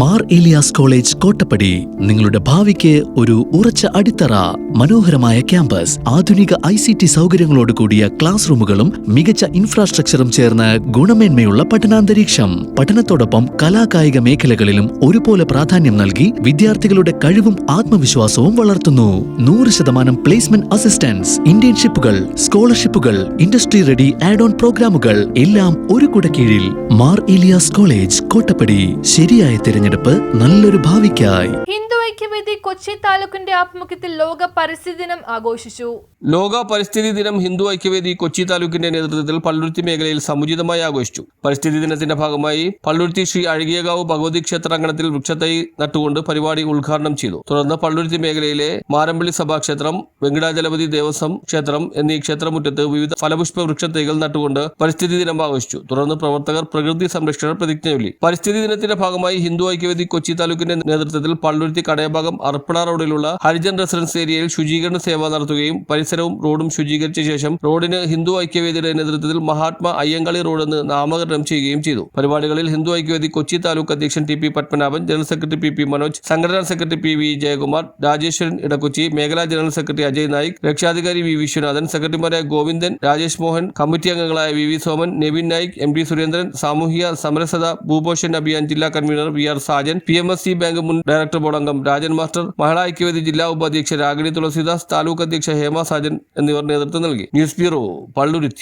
Mar Elias college Kottappadi നിങ്ങളുടെ ഭാവിക്ക് ഒരു ഉറച്ച അടിത്തറ. മനോഹരമായ ക്യാമ്പസ്, ആധുനിക ICT സൗകര്യങ്ങളോട് കൂടിയ ക്ലാസ് റൂമുകളും മികച്ച ഇൻഫ്രാസ്ട്രക്ചറും ചേർന്ന് ഗുണമേന്മയുള്ള പഠനാന്തരീക്ഷം. പഠനത്തോടൊപ്പം കലാകായിക മേഖലകളിലും ഒരുപോലെ പ്രാധാന്യം നൽകി വിദ്യാർത്ഥികളുടെ കഴിവും ആത്മവിശ്വാസവും വളർത്തുന്നു. 100% പ്ലേസ്മെന്റ് അസിസ്റ്റൻസ്, ഇന്റേൺഷിപ്പുകൾ, സ്കോളർഷിപ്പുകൾ, ഇൻഡസ്ട്രി റെഡി ആഡ് ഓൺ പ്രോഗ്രാമുകൾ എല്ലാം ഒരു കുടക്കീഴിൽ. മാർ ഏലിയാസ് കോളേജ് കോട്ടപ്പടി. ശരിയായ തിരഞ്ഞെടുപ്പ് നല്ലൊരു ഭാവിക്കായി. ഹിന്ദു ഐക്യവേദി കൊച്ചി താലൂക്കിന്റെ ആഭിമുഖ്യത്തിൽ ലോക പരിസ്ഥിതി ദിനം ആഘോഷിച്ചു. ലോക പരിസ്ഥിതി ദിനം ഹിന്ദു ഐക്യവേദി കൊച്ചി താലൂക്കിന്റെ നേതൃത്വത്തിൽ പള്ളുരുത്തി മേഖലയിൽ സമുചിതമായി ആഘോഷിച്ചു. പരിസ്ഥിതി ദിനത്തിന്റെ ഭാഗമായി പള്ളുരുത്തി ശ്രീ അഴകിയകാവ് ഭഗവതി ക്ഷേത്രാങ്കണത്തിൽ വൃക്ഷത്തൈ നട്ടുകൊണ്ട് പരിപാടി ഉദ്ഘാടനം ചെയ്തു. തുടർന്ന് പള്ളുരുത്തി മേഖലയിലെ മാരമ്പള്ളി സഭാക്ഷേത്രം, വെങ്കടാചലപതി ദേവസ്വം ക്ഷേത്രം എന്നീ ക്ഷേത്രമുറ്റത്ത് വിവിധ ഫലപുഷ്പ വൃക്ഷത്തൈകൾ നട്ടുകൊണ്ട് പരിസ്ഥിതി ദിനം ആഘോഷിച്ചു. തുടർന്ന് പ്രവർത്തകർ പ്രകൃതി സംരക്ഷണ പ്രതിജ്ഞ ചൊല്ലി. പരിസ്ഥിതി ദിനത്തിന്റെ ഭാഗമായി ഹിന്ദു ഐക്യവേദി കൊച്ചി താലൂക്കിന്റെ നേതൃത്വത്തിൽ പള്ളുരുത്തി കടയഭാഗം അർപ്പണ റോഡിലുള്ള ഹരിജൻ റെസിഡൻസ് ഏരിയയിൽ ശുചീകരണ സേവ നടത്തുകയും പരിസരവും റോഡും ശുചീകരിച്ച ശേഷം റോഡിന് ഹിന്ദു ഐക്യവേദിയുടെ നേതൃത്വത്തിൽ മഹാത്മാ അയ്യങ്കാളി റോഡ് എന്ന് നാമകരണം ചെയ്യുകയും ചെയ്തു. പരിപാടികളിൽ ഹിന്ദു ഐക്യവേദി കൊച്ചി താലൂക്ക് അധ്യക്ഷൻ TP Padmanabhan, general secretary PP Manoj, സംഘടനാ സെക്രട്ടറി PV ജയകുമാർ, രാജേശ്വരൻ ഇടക്കൊച്ചി, മേഖലാ ജനറൽ സെക്രട്ടറി അജയ് നായിക്, രക്ഷാധികാരി V വിശ്വനാഥൻ, സെക്രട്ടറിമാരായ ഗോവിന്ദൻ, രാജേഷ് മോഹൻ, കമ്മിറ്റി അംഗങ്ങളായ VV സോമൻ, നെവിൻ നായിക്, MD സുരേന്ദ്രൻ, സാമൂഹിക സമരസത ഭൂപോഷൻ അഭിയാൻ ജില്ലാ convener VR Sajan, PMSC bank മുൻ ഡയറക്ടർ ബോർഡ് അംഗം രാജൻ മാസ്റ്റർ, മഹിളാ ഐക്യവേദി ജില്ലാ ഉപാധ്യക്ഷ രാഗിണി തുളസിദാസ്, താലൂക്ക് അധ്യക്ഷ ഹേമ സാജൻ എന്നിവർ നേതൃത്വം നൽകി. News bureau, Palluruthy.